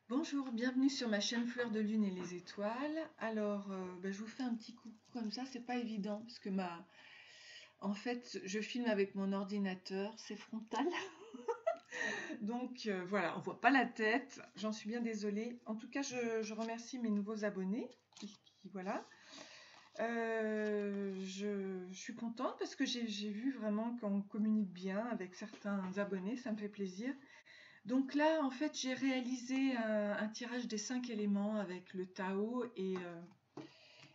Bonjour, bienvenue sur ma chaîne Fleur de Lune et les étoiles. Alors, je vous fais un petit coucou comme ça, c'est pas évident parce que en fait, je filme avec mon ordinateur, c'est frontal. Donc voilà, on voit pas la tête, j'en suis bien désolée. En tout cas, je remercie mes nouveaux abonnés voilà. Je suis contente parce que j'ai vu vraiment qu'on communique bien avec certains abonnés, ça me fait plaisir. Donc là, en fait, j'ai réalisé un tirage des 5 éléments avec le Tao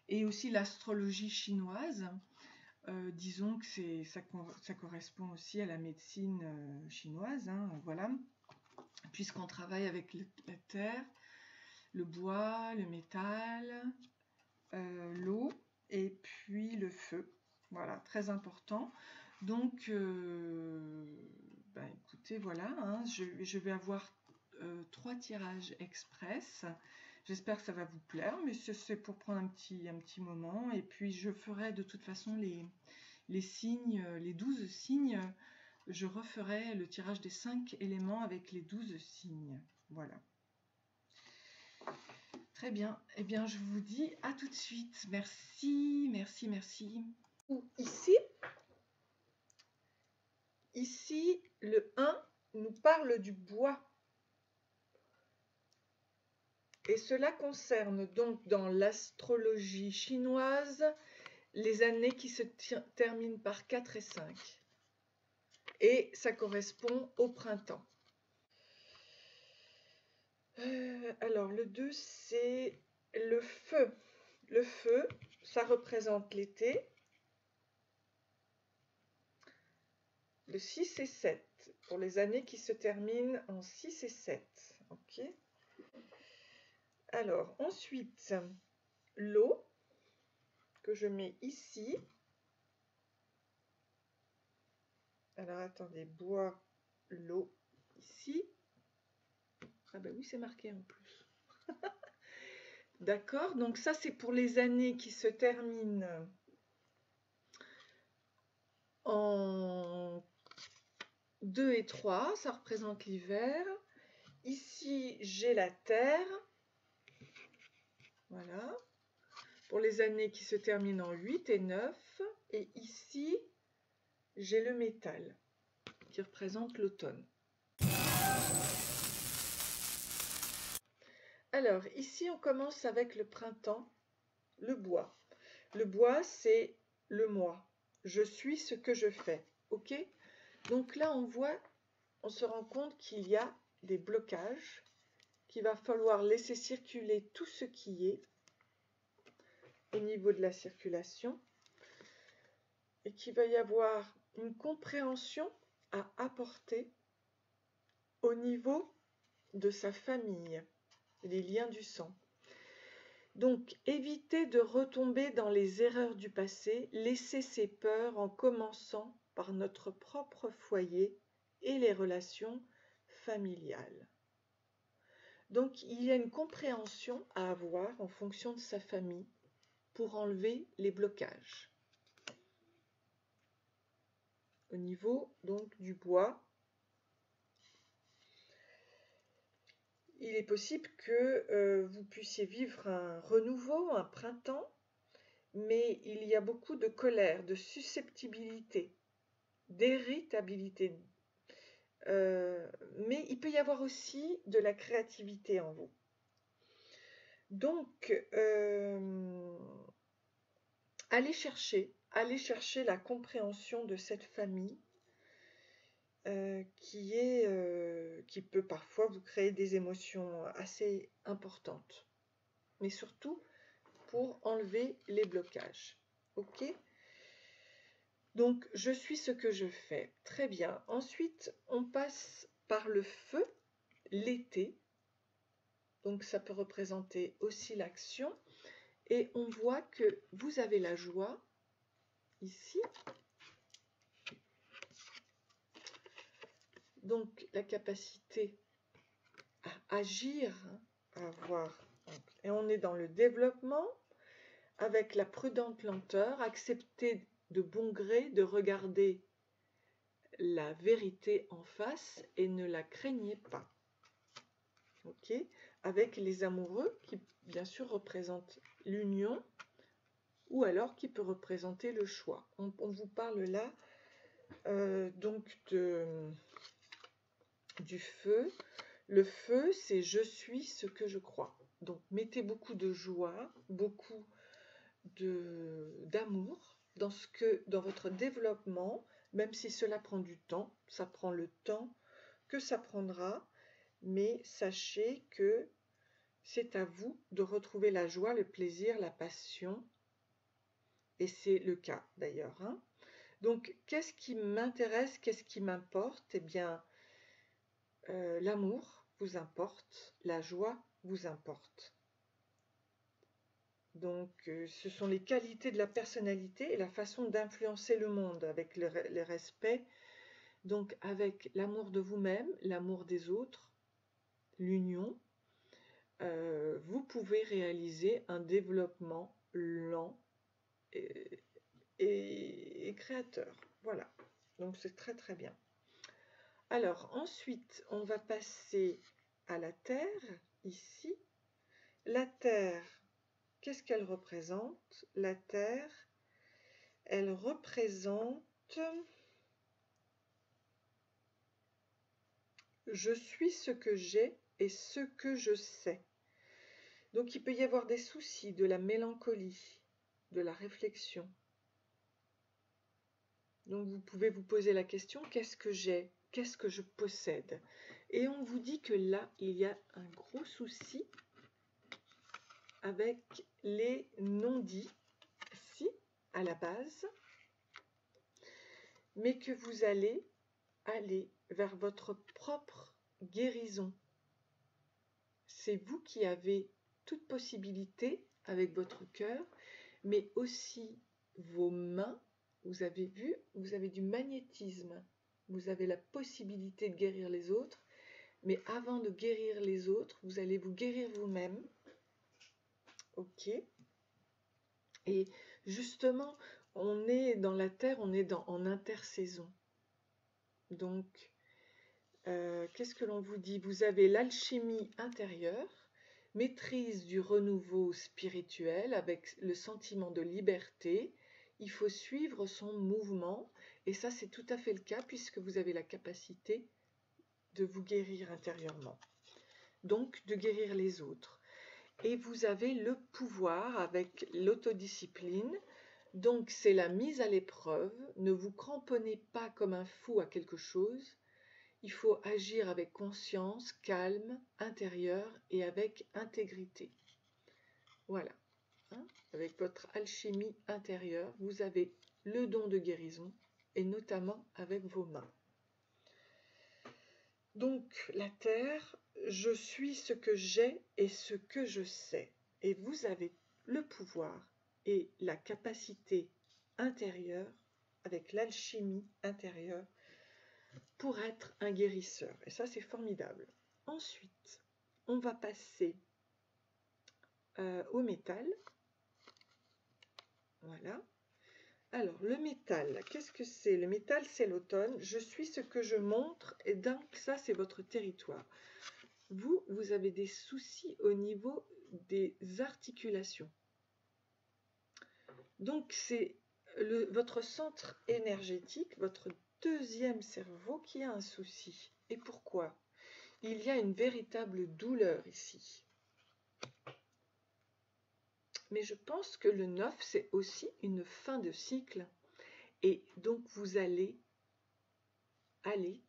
et aussi l'astrologie chinoise. Disons que ça correspond aussi à la médecine chinoise, hein, voilà, puisqu'on travaille avec la terre, le bois, le métal, l'eau et puis le feu. Voilà, très important. Donc, écoutez, voilà, hein, je vais avoir 3 tirages express. J'espère que ça va vous plaire, mais c'est pour prendre un petit moment. Et puis, je ferai de toute façon les signes, les 12 signes. Je referai le tirage des 5 éléments avec les 12 signes. Voilà. Très bien. Eh bien, je vous dis à tout de suite. Merci, merci, merci. Ici, le 1 nous parle du bois. Et cela concerne donc dans l'astrologie chinoise les années qui se terminent par 4 et 5. Et ça correspond au printemps. Alors le 2, c'est le feu. Le feu, ça représente l'été. Le 6 et 7, pour les années qui se terminent en 6 et 7. Ok. Alors ensuite, l'eau, que je mets ici. Alors attendez, bois, l'eau, ici. Ah ben oui, c'est marqué en plus. D'accord, donc ça c'est pour les années qui se terminent en 2 et 3, ça représente l'hiver. Ici, j'ai la terre. Voilà. Pour les années qui se terminent en 8 et 9. Et ici, j'ai le métal qui représente l'automne. Alors, ici, on commence avec le printemps, le bois. Le bois, c'est le moi. Je suis ce que je fais. Ok? Donc là, on se rend compte qu'il y a des blocages, qu'il va falloir laisser circuler tout ce qui est au niveau de la circulation et qu'il va y avoir une compréhension à apporter au niveau de sa famille, les liens du sang. Donc, évitez de retomber dans les erreurs du passé, laissez ces peurs en commençant par notre propre foyer et les relations familiales. Donc, il y a une compréhension à avoir en fonction de sa famille pour enlever les blocages. Au niveau donc du bois, il est possible que vous puissiez vivre un renouveau, un printemps, mais il y a beaucoup de colère, de susceptibilité, d'irritabilité. Mais il peut y avoir aussi de la créativité en vous. Donc, allez chercher la compréhension de cette famille qui peut parfois vous créer des émotions assez importantes. Mais surtout pour enlever les blocages. Ok ? Donc, je suis ce que je fais. Très bien. Ensuite, on passe par le feu, l'été. Donc, ça peut représenter aussi l'action. Et on voit que vous avez la joie, ici. Donc, la capacité à agir, à avoir. Et on est dans le développement, avec la prudente lenteur, accepter de bon gré de regarder la vérité en face et ne la craignez pas. Ok ? avec les amoureux qui bien sûr représentent l'union ou alors qui peut représenter le choix. On vous parle là donc du feu. Le feu, c'est je suis ce que je crois. Donc mettez beaucoup de joie, beaucoup d'amour dans votre développement, même si cela prend du temps, ça prend le temps que ça prendra, mais sachez que c'est à vous de retrouver la joie, le plaisir, la passion, et c'est le cas d'ailleurs. Hein. Donc, qu'est-ce qui m'intéresse, qu'est-ce qui m'importe? Eh bien, l'amour vous importe, la joie vous importe. Donc, ce sont les qualités de la personnalité et la façon d'influencer le monde avec le respect, donc avec l'amour de vous-même, l'amour des autres, l'union. Vous pouvez réaliser un développement lent et créateur. Voilà, donc c'est très très bien. Alors ensuite, on va passer à la Terre, ici. La Terre, qu'est-ce qu'elle représente? La Terre, elle représente je suis ce que j'ai et ce que je sais. Donc il peut y avoir des soucis, de la mélancolie, de la réflexion. Donc vous pouvez vous poser la question, qu'est-ce que j'ai? Qu'est-ce que je possède? Et on vous dit que là, il y a un gros souci avec les non-dits, si, à la base, mais que vous allez aller vers votre propre guérison. C'est vous qui avez toute possibilité avec votre cœur, mais aussi vos mains. Vous avez vu, vous avez du magnétisme. Vous avez la possibilité de guérir les autres, mais avant de guérir les autres, vous allez vous guérir vous-même. Ok. Et justement, on est dans la Terre, on est en intersaison. Donc, qu'est-ce que l'on vous dit? Vous avez l'alchimie intérieure, maîtrise du renouveau spirituel avec le sentiment de liberté. Il faut suivre son mouvement, et ça c'est tout à fait le cas puisque vous avez la capacité de vous guérir intérieurement, donc de guérir les autres. Et vous avez le pouvoir avec l'autodiscipline, donc c'est la mise à l'épreuve. Ne vous cramponnez pas comme un fou à quelque chose. Il faut agir avec conscience, calme, intérieur et avec intégrité. Voilà. Hein? Avec votre alchimie intérieure, vous avez le don de guérison, et notamment avec vos mains. Donc, la Terre, je suis ce que j'ai et ce que je sais. Et vous avez le pouvoir et la capacité intérieure, avec l'alchimie intérieure, pour être un guérisseur. Et ça, c'est formidable. Ensuite, on va passer au métal. Voilà. Alors, le métal, qu'est-ce que c'est? Le métal, c'est l'automne. Je suis ce que je montre, et donc ça, c'est votre territoire. Vous avez des soucis au niveau des articulations. Donc, c'est votre centre énergétique, votre deuxième cerveau qui a un souci. Et pourquoi? Il y a une véritable douleur ici. Mais je pense que le 9, c'est aussi une fin de cycle. Et donc, vous allez aller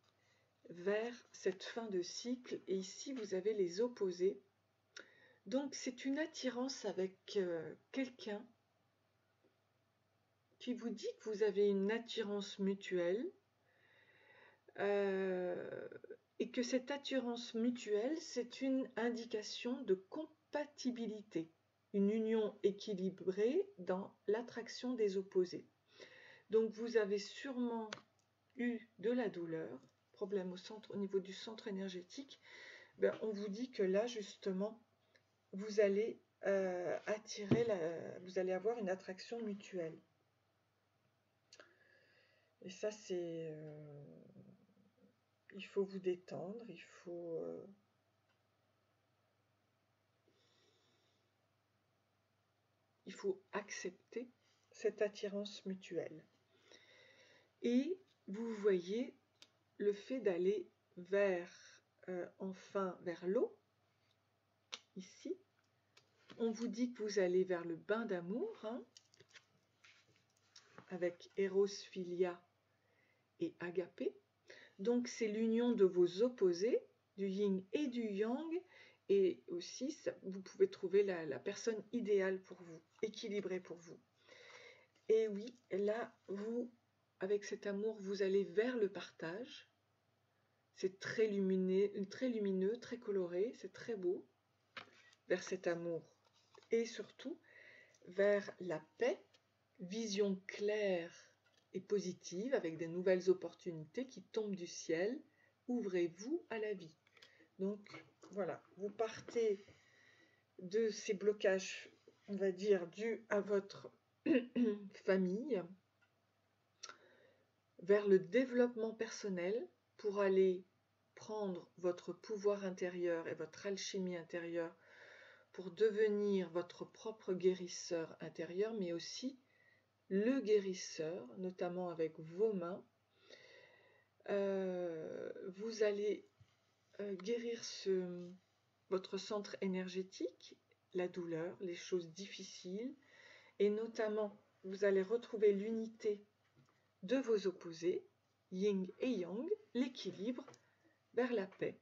vers cette fin de cycle. Et ici, vous avez les opposés. Donc, c'est une attirance avec quelqu'un qui vous dit que vous avez une attirance mutuelle et que cette attirance mutuelle, c'est une indication de compatibilité, une union équilibrée dans l'attraction des opposés. Donc vous avez sûrement eu de la douleur, problème au niveau du centre énergétique. Ben, on vous dit que là justement, vous allez vous allez avoir une attraction mutuelle. Et ça, c'est... il faut vous détendre, il faut faut accepter cette attirance mutuelle. Et vous voyez le fait d'aller vers, enfin, vers l'eau, ici. On vous dit que vous allez vers le bain d'amour, hein, avec Eros, Philia et Agapé. Donc c'est l'union de vos opposés, du yin et du yang, et aussi vous pouvez trouver la personne idéale pour vous, équilibrée pour vous. Et oui, là, vous, avec cet amour, vous allez vers le partage. C'est très lumineux, très coloré, c'est très beau, vers cet amour. Et surtout, vers la paix, vision claire et positive, avec des nouvelles opportunités qui tombent du ciel. Ouvrez-vous à la vie. Donc, voilà, vous partez de ces blocages, on va dire, dus à votre famille, vers le développement personnel pour aller prendre votre pouvoir intérieur et votre alchimie intérieure pour devenir votre propre guérisseur intérieur, mais aussi le guérisseur, notamment avec vos mains. Vous allez guérir votre centre énergétique, la douleur, les choses difficiles, et notamment vous allez retrouver l'unité de vos opposés, yin et yang, l'équilibre vers la paix,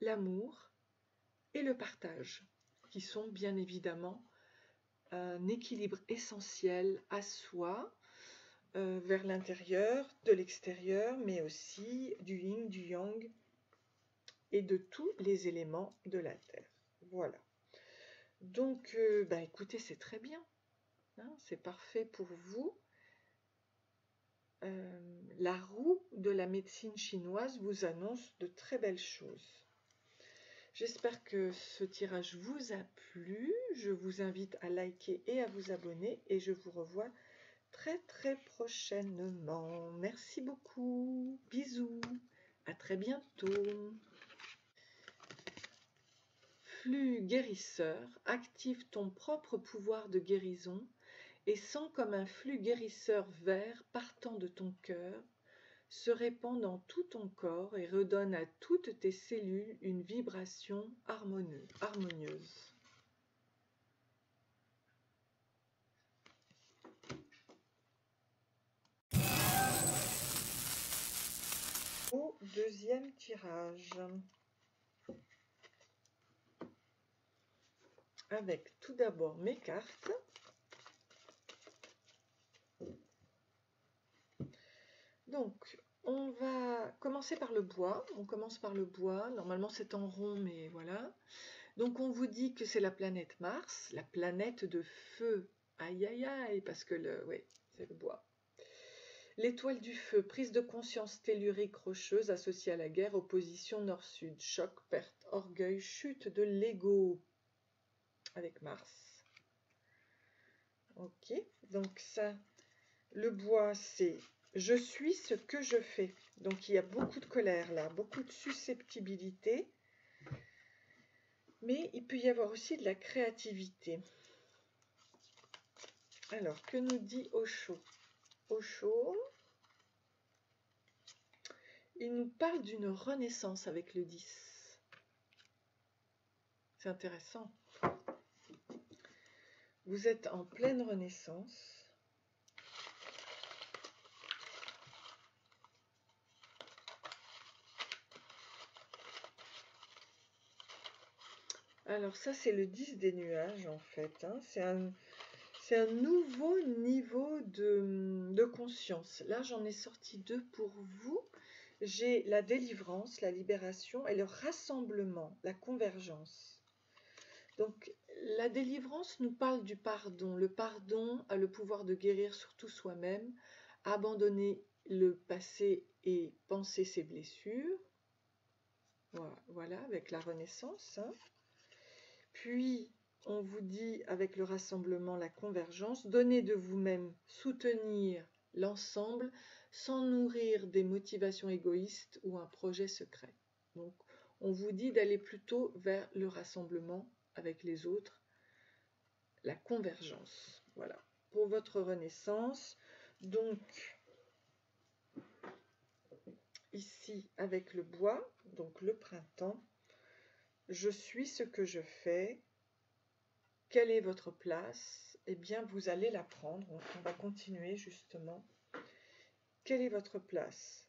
l'amour et le partage, qui sont bien évidemment un équilibre essentiel à soi, vers l'intérieur, de l'extérieur, mais aussi du yin, du yang et de tous les éléments de la Terre. Voilà. Donc, écoutez, c'est très bien. Hein, c'est parfait pour vous. La roue de la médecine chinoise vous annonce de très belles choses. J'espère que ce tirage vous a plu. Je vous invite à liker et à vous abonner et je vous revois très très prochainement. Merci beaucoup. Bisous. À très bientôt. Flux guérisseur, active ton propre pouvoir de guérison et sens comme un flux guérisseur vert partant de ton cœur se répand dans tout ton corps et redonne à toutes tes cellules une vibration harmonieuse. Au deuxième tirage, avec tout d'abord mes cartes. Donc, on va commencer par le bois. On commence par le bois. Normalement, c'est en rond, mais voilà. Donc, on vous dit que c'est la planète Mars, la planète de feu. Aïe, aïe, aïe, parce que oui, c'est le bois. L'étoile du feu, prise de conscience tellurique rocheuse associée à la guerre, opposition nord-sud, choc, perte, orgueil, chute de l'ego avec Mars. Ok, donc ça, le bois, c'est « je suis ce que je fais ». Donc il y a beaucoup de colère là, beaucoup de susceptibilité, mais il peut y avoir aussi de la créativité. Alors, que nous dit Osho? Osho, il nous parle d'une renaissance avec le 10. C'est intéressant. Vous êtes en pleine renaissance. Alors ça, c'est le 10 des nuages, en fait. Hein. C'est un nouveau niveau de conscience. Là, j'en ai sorti deux pour vous. J'ai la délivrance, la libération et le rassemblement, la convergence. Donc, la délivrance nous parle du pardon. Le pardon a le pouvoir de guérir surtout soi-même, abandonner le passé et penser ses blessures. Voilà, avec la renaissance. Hein. Puis, on vous dit, avec le rassemblement, la convergence, donnez de vous-même, soutenir l'ensemble sans nourrir des motivations égoïstes ou un projet secret. Donc, on vous dit d'aller plutôt vers le rassemblement avec les autres, la convergence. Voilà, pour votre renaissance. Donc, ici, avec le bois, donc le printemps, je suis ce que je fais. Quelle est votre place? Eh bien, vous allez la prendre. On va continuer justement. Quelle est votre place?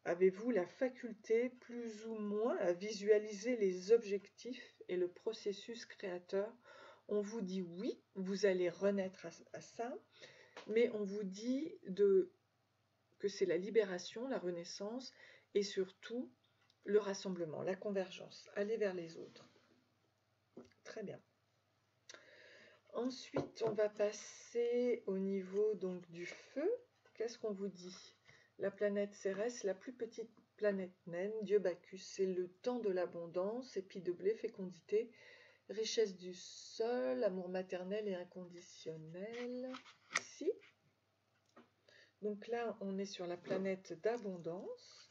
Avez-vous la faculté, plus ou moins, à visualiser les objectifs et le processus créateur? On vous dit oui, vous allez renaître à ça, mais on vous dit que c'est la libération, la renaissance, et surtout le rassemblement, la convergence, aller vers les autres. Très bien. Ensuite, on va passer au niveau donc du feu. Qu'est-ce qu'on vous dit? La planète Cérès, la plus petite planète naine, Dieu Bacchus, c'est le temps de l'abondance, épi de blé, fécondité, richesse du sol, amour maternel et inconditionnel. Ici. Donc là, on est sur la planète d'abondance.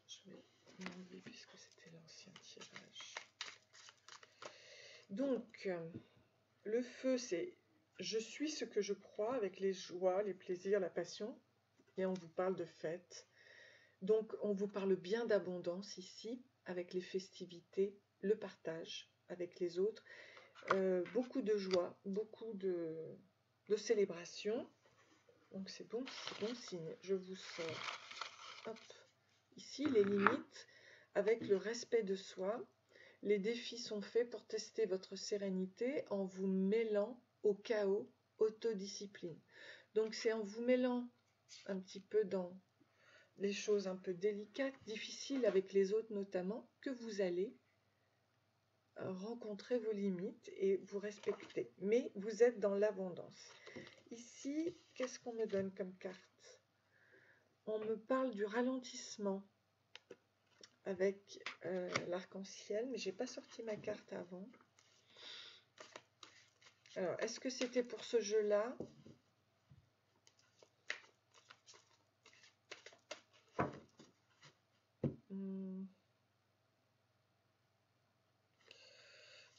Je vais l'enlever puisque c'était l'ancien tirage. Donc, le feu, c'est « je suis ce que je crois » avec les joies, les plaisirs, la passion. Et on vous parle de fête. Donc, on vous parle bien d'abondance ici, avec les festivités, le partage avec les autres. Beaucoup de joie, beaucoup de célébration. Donc, c'est bon signe. Je vous sors, hop, ici, les limites avec le respect de soi. Les défis sont faits pour tester votre sérénité en vous mêlant au chaos, autodiscipline. Donc c'est en vous mêlant un petit peu dans les choses un peu délicates, difficiles avec les autres notamment, que vous allez rencontrer vos limites et vous respecter. Mais vous êtes dans l'abondance. Ici, qu'est-ce qu'on me donne comme carte? On me parle du ralentissement avec l'arc-en-ciel, mais j'ai pas sorti ma carte avant. Alors, est-ce que c'était pour ce jeu-là?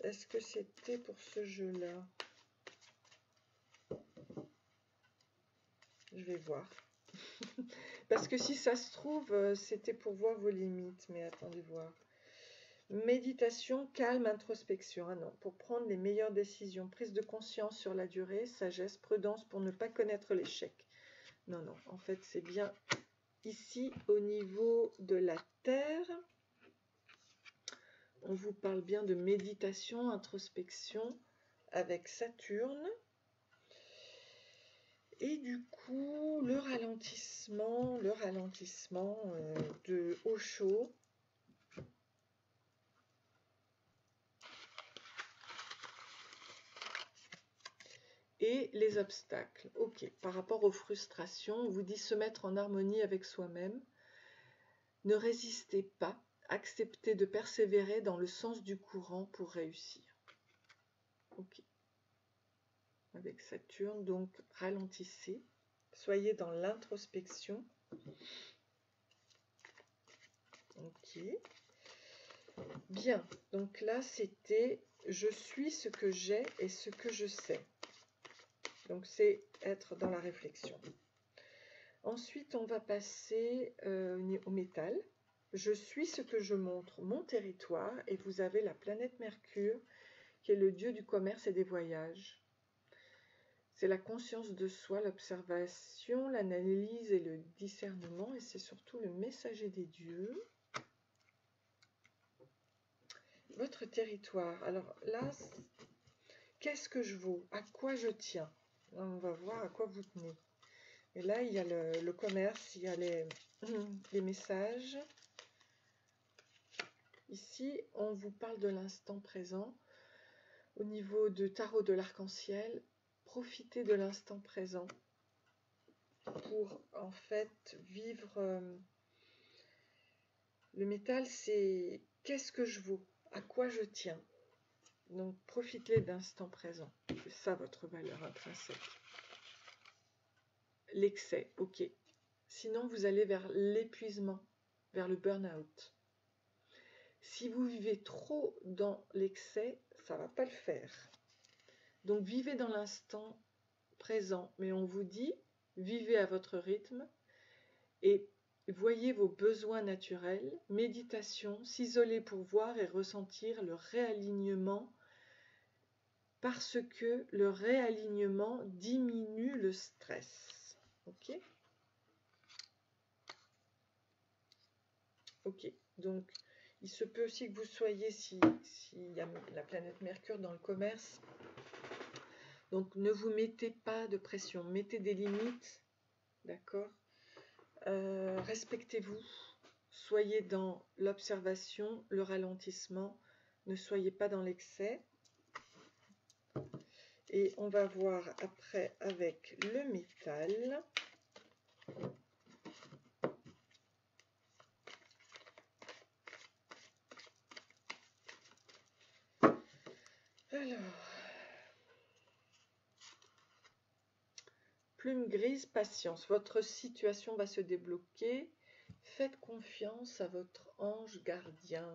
Est-ce que c'était pour ce jeu-là? Je vais voir. Parce que si ça se trouve, c'était pour voir vos limites. Mais attendez voir. Méditation, calme, introspection. Ah non, pour prendre les meilleures décisions. Prise de conscience sur la durée, sagesse, prudence pour ne pas connaître l'échec. Non, non, en fait, c'est bien ici au niveau de la Terre. On vous parle bien de méditation, introspection avec Saturne. Et du coup, le ralentissement de Osho. Et les obstacles. Ok, par rapport aux frustrations, on vous dit se mettre en harmonie avec soi-même. Ne résistez pas, acceptez de persévérer dans le sens du courant pour réussir. Ok. Avec Saturne, donc ralentissez, soyez dans l'introspection. Ok. Bien, donc là c'était « je suis ce que j'ai et ce que je sais ». Donc c'est être dans la réflexion. Ensuite, on va passer au métal. Je suis ce que je montre, mon territoire, et vous avez la planète Mercure, qui est le dieu du commerce et des voyages. C'est la conscience de soi, l'observation, l'analyse et le discernement, et c'est surtout le messager des dieux. Votre territoire, alors là, qu'est-ce que je vaux? À quoi je tiens? On va voir à quoi vous tenez. Et là, il y a le commerce, il y a les messages. Ici, on vous parle de l'instant présent. Au niveau de tarot de l'arc-en-ciel, profitez de l'instant présent pour en fait vivre. Le métal, c'est qu'est-ce que je vaux? À quoi je tiens? Donc, profitez de l'instant présent. C'est ça votre valeur intrinsèque. L'excès, ok. Sinon, vous allez vers l'épuisement, vers le burn-out. Si vous vivez trop dans l'excès, ça ne va pas le faire. Donc vivez dans l'instant présent, mais on vous dit, vivez à votre rythme et voyez vos besoins naturels, méditation, s'isoler pour voir et ressentir le réalignement, parce que le réalignement diminue le stress. Ok ? Ok, donc il se peut aussi que vous soyez, s'il y a la planète Mercure dans le commerce, donc ne vous mettez pas de pression, mettez des limites, d'accord ? Respectez-vous, soyez dans l'observation, le ralentissement, ne soyez pas dans l'excès. Et on va voir après avec le métal. Alors, plume grise, patience. Votre situation va se débloquer. Faites confiance à votre ange gardien.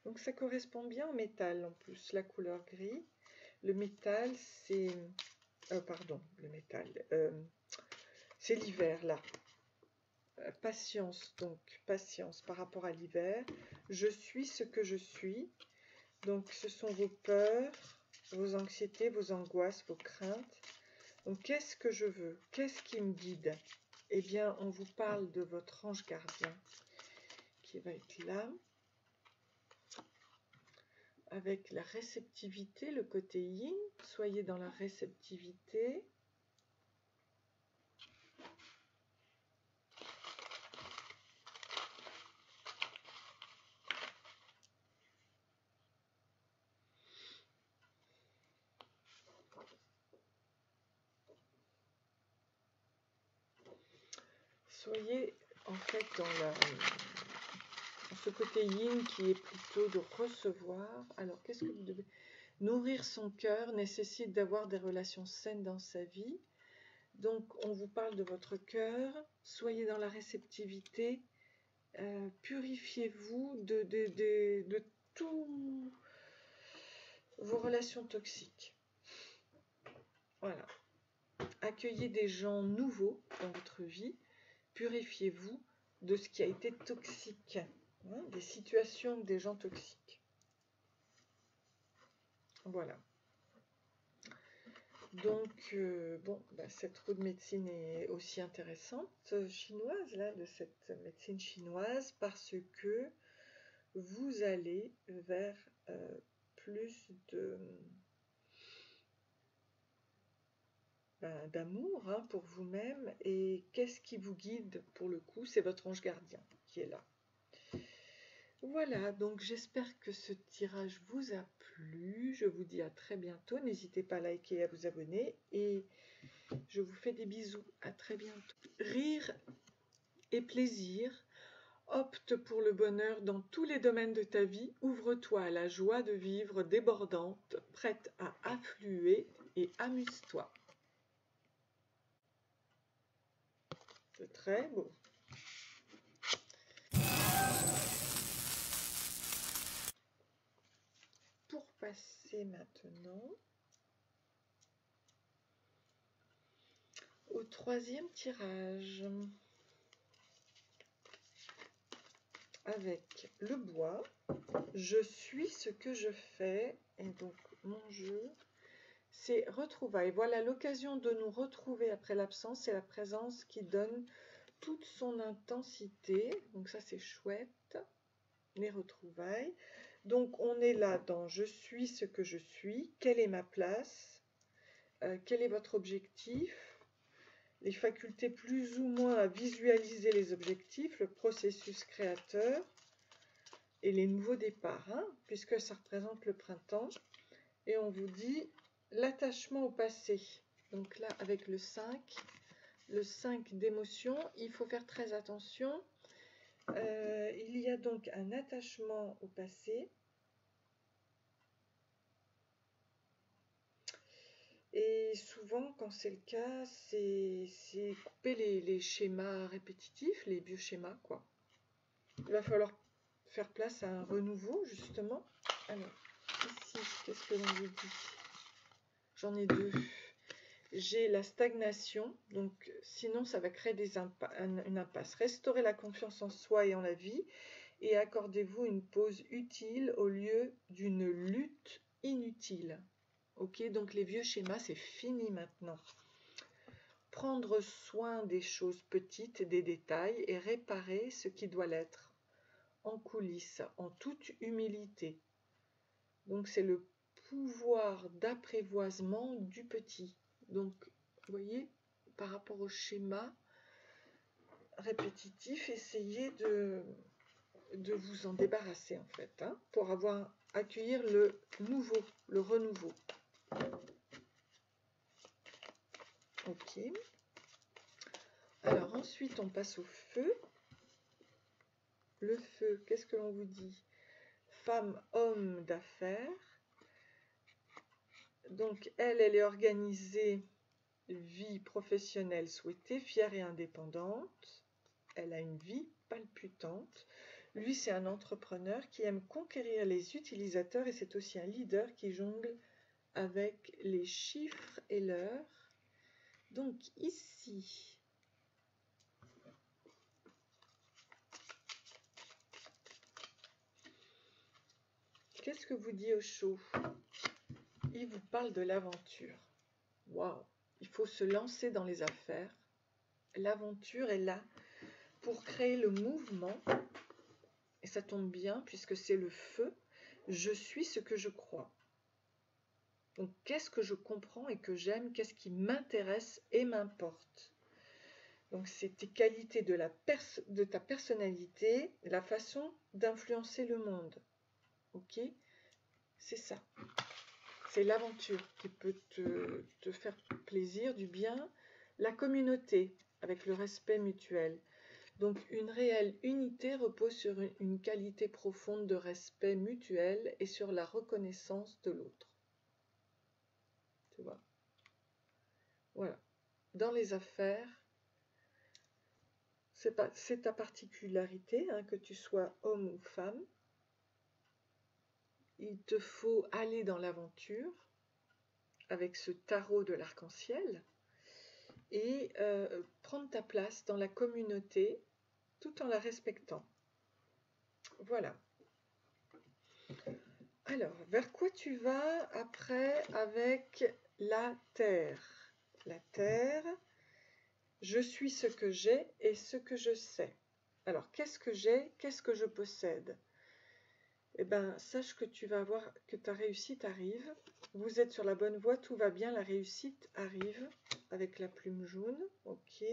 Donc ça correspond bien au métal en plus, la couleur gris. Le métal, c'est... pardon, le métal. C'est l'hiver là. Patience, donc patience par rapport à l'hiver. Je suis ce que je suis. Donc ce sont vos peurs, vos anxiétés, vos angoisses, vos craintes. Donc qu'est-ce que je veux? Qu'est-ce qui me guide? Eh bien, on vous parle de votre ange gardien qui va être là. Avec la réceptivité, le côté yin, soyez dans la réceptivité. Soyez en fait dans ce côté yin qui est plutôt de recevoir. Alors, qu'est-ce que vous devez... Nourrir son cœur nécessite d'avoir des relations saines dans sa vie. Donc, on vous parle de votre cœur. Soyez dans la réceptivité. Purifiez-vous de toutes vos relations toxiques. Voilà. Accueillez des gens nouveaux dans votre vie. Purifiez-vous de ce qui a été toxique. Hein, des situations, des gens toxiques. Voilà. Donc, bon, cette roue de médecine est aussi intéressante, chinoise, là, de cette médecine chinoise, parce que vous allez vers plus d'amour hein, pour vous-même. Et qu'est-ce qui vous guide pour le coup? C'est votre ange gardien qui est là. Voilà, donc j'espère que ce tirage vous a plu. Je vous dis à très bientôt. N'hésitez pas à liker et à vous abonner. Et je vous fais des bisous. À très bientôt. Rire et plaisir. Opte pour le bonheur dans tous les domaines de ta vie. Ouvre-toi à la joie de vivre débordante, prête à affluer et amuse-toi. C'est très beau. Pour passer maintenant au troisième tirage avec le bois. Je suis ce que je fais. Et donc mon jeu, c'est retrouvailles. Voilà l'occasion de nous retrouver après l'absence et la présence qui donne toute son intensité. Donc ça c'est chouette. Les retrouvailles. Donc on est là dans je suis ce que je suis. Quelle est ma place? Quel est votre objectif? Les facultés plus ou moins à visualiser les objectifs, le processus créateur et les nouveaux départs, hein, puisque ça représente le printemps. Et on vous dit l'attachement au passé. Donc là, avec le 5 d'émotion, il faut faire très attention. Il y a donc un attachement au passé. Et souvent, quand c'est le cas, c'est couper les schémas répétitifs, les vieux schémas, quoi. Il va falloir faire place à un renouveau, justement. Alors, ici, qu'est-ce que l'on vous dit? J'en ai deux. J'ai la stagnation, donc sinon ça va créer une impasse. Restaurez la confiance en soi et en la vie et accordez-vous une pause utile au lieu d'une lutte inutile. Ok, donc les vieux schémas, c'est fini maintenant. Prendre soin des choses petites, des détails et réparer ce qui doit l'être en coulisses, en toute humilité. Donc c'est le pouvoir d'apprivoisement du petit. Donc, vous voyez, par rapport au schéma répétitif, essayez de vous en débarrasser, en fait, hein, pour accueillir le nouveau, le renouveau. Ok. Alors, ensuite, on passe au feu. Le feu, qu'est-ce que l'on vous dit? Femme, homme d'affaires. Donc, elle est organisée, vie professionnelle souhaitée, fière et indépendante. Elle a une vie palpitante. Lui, c'est un entrepreneur qui aime conquérir les utilisateurs et c'est aussi un leader qui jongle avec les chiffres et l'heure. Donc ici, qu'est-ce que vous dit Osho? Il vous parle de l'aventure. Waouh! Il faut se lancer dans les affaires. L'aventure est là pour créer le mouvement. Et ça tombe bien puisque c'est le feu. Je suis ce que je crois. Donc, qu'est-ce que je comprends et que j'aime? Qu'est-ce qui m'intéresse et m'importe? Donc, c'est tes qualités de ta personnalité, la façon d'influencer le monde. Ok? C'est ça. C'est l'aventure qui peut te faire plaisir, du bien. La communauté, avec le respect mutuel. Donc, une réelle unité repose sur une qualité profonde de respect mutuel et sur la reconnaissance de l'autre. Tu vois? Voilà. Dans les affaires, c'est ta particularité, hein, que tu sois homme ou femme. Il te faut aller dans l'aventure avec ce tarot de l'arc-en-ciel et prendre ta place dans la communauté tout en la respectant. Voilà. Alors, vers quoi tu vas après avec la terre? La terre, je suis ce que j'ai et ce que je sais. Alors, qu'est-ce que j'ai? Qu'est-ce que je possède? Eh bien, sache que tu vas voir que ta réussite arrive. Vous êtes sur la bonne voie, tout va bien, la réussite arrive avec la plume jaune. Ok.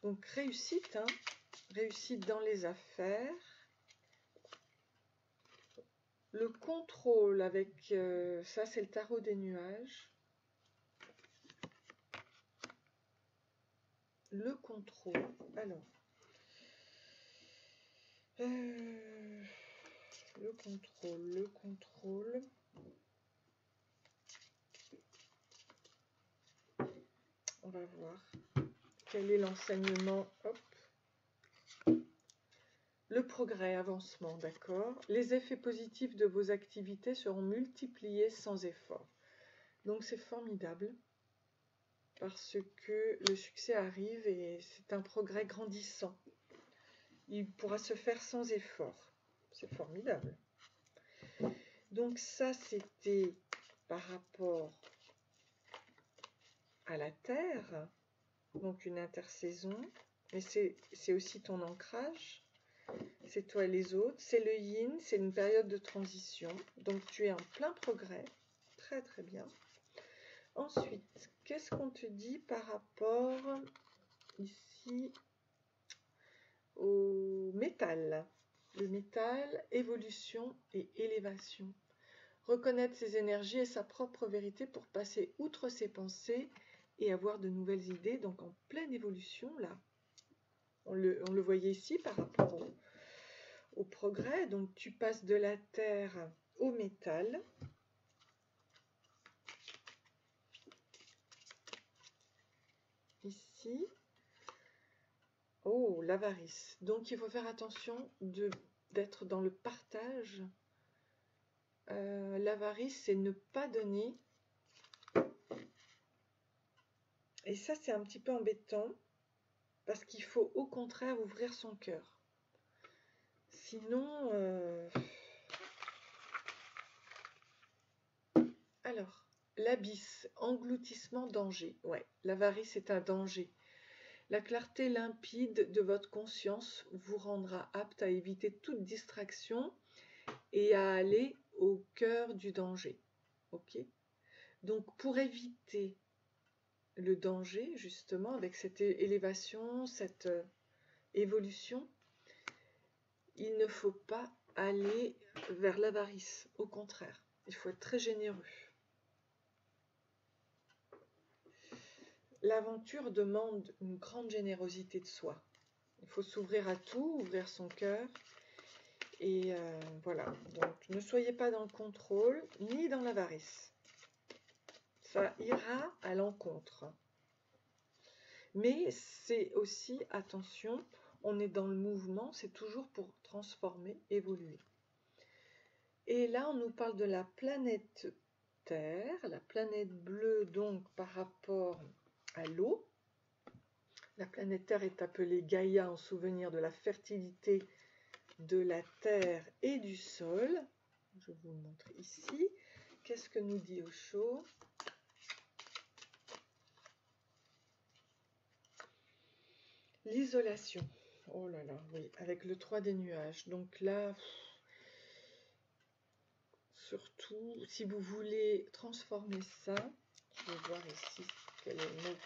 Donc, réussite, hein, réussite dans les affaires. Le contrôle avec, ça c'est le tarot des nuages. Le contrôle, alors, le contrôle, on va voir quel est l'enseignement, hop. Le progrès, avancement, d'accord. Les effets positifs de vos activités seront multipliés sans effort. Donc c'est formidable parce que le succès arrive et c'est un progrès grandissant. Il pourra se faire sans effort. C'est formidable. Donc ça, c'était par rapport à la Terre, donc une intersaison. Et c'est aussi ton ancrage. C'est toi et les autres. C'est le yin, c'est une période de transition. Donc tu es en plein progrès. Très très bien. Ensuite, qu'est-ce qu'on te dit par rapport ici au métal? Le métal, évolution et élévation. Reconnaître ses énergies et sa propre vérité pour passer outre ses pensées et avoir de nouvelles idées. Donc en pleine évolution là. On le voyait ici par rapport au progrès. Donc tu passes de la terre au métal. Ici. Oh, l'avarice. Donc il faut faire attention d'être dans le partage. L'avarice, c'est ne pas donner. Et ça, c'est un petit peu embêtant, parce qu'il faut au contraire ouvrir son cœur. Sinon, alors, l'abysse, engloutissement, danger. Ouais, l'avarice est un danger. La clarté limpide de votre conscience vous rendra apte à éviter toute distraction et à aller au cœur du danger. Ok? Donc, pour éviter le danger, justement, avec cette élévation, cette évolution, il ne faut pas aller vers l'avarice. Au contraire, il faut être très généreux. L'aventure demande une grande générosité de soi. Il faut s'ouvrir à tout, ouvrir son cœur. Et voilà, donc ne soyez pas dans le contrôle, ni dans l'avarice. Ça ira à l'encontre. Mais c'est aussi, attention, on est dans le mouvement, c'est toujours pour transformer, évoluer. Et là, on nous parle de la planète Terre, la planète bleue, donc par rapport à l'eau. La planète Terre est appelée Gaïa en souvenir de la fertilité de la terre et du sol. Je vous le montre ici. Qu'est-ce que nous dit Osho? L'isolation. Oh là là, oui, avec le 3 des nuages. Donc là, surtout, si vous voulez transformer ça, je vais voir ici quel est le mot.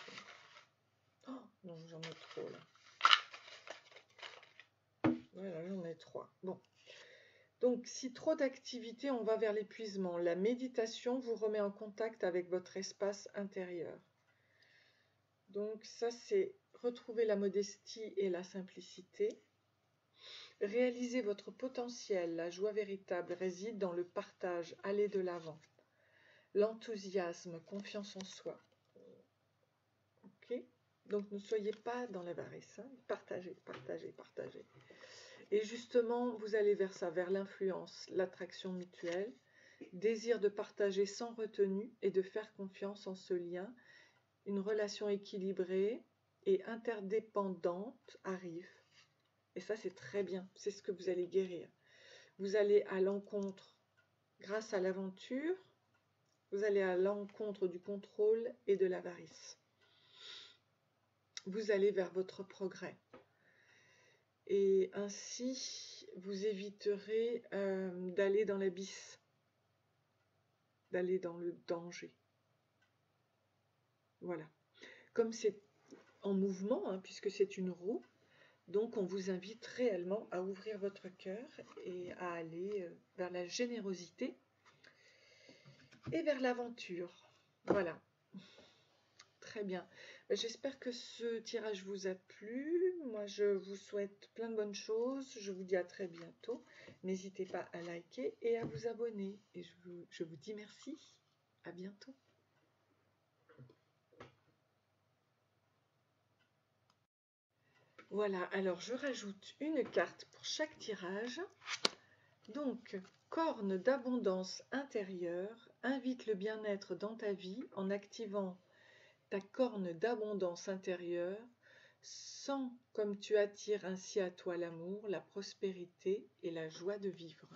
Oh non, j'en ai trop là. Voilà, j'en ai 3. Bon. Donc, si trop d'activité, on va vers l'épuisement. La méditation vous remet en contact avec votre espace intérieur. Donc, ça, c'est retrouver la modestie et la simplicité. Réaliser votre potentiel. La joie véritable réside dans le partage, aller de l'avant. L'enthousiasme, confiance en soi. Ok? Donc, ne soyez pas dans l'avarice. Hein? Partagez, partagez, partagez. Et justement, vous allez vers ça, vers l'influence, l'attraction mutuelle, désir de partager sans retenue et de faire confiance en ce lien. Une relation équilibrée et interdépendante arrive. Et ça, c'est très bien. C'est ce que vous allez guérir. Vous allez à l'encontre, grâce à l'aventure, vous allez à l'encontre du contrôle et de l'avarice. Vous allez vers votre progrès. Et ainsi, vous éviterez d'aller dans l'abysse, d'aller dans le danger. Voilà. Comme c'est en mouvement, hein, puisque c'est une roue, donc on vous invite réellement à ouvrir votre cœur et à aller vers la générosité et vers l'aventure. Voilà. Très bien. J'espère que ce tirage vous a plu. Moi, je vous souhaite plein de bonnes choses. Je vous dis à très bientôt. N'hésitez pas à liker et à vous abonner. Et je vous dis merci. À bientôt. Voilà, alors je rajoute une carte pour chaque tirage. Donc, corne d'abondance intérieure, invite le bien-être dans ta vie en activant ta corne d'abondance intérieure. Sens comme tu attires ainsi à toi l'amour, la prospérité et la joie de vivre.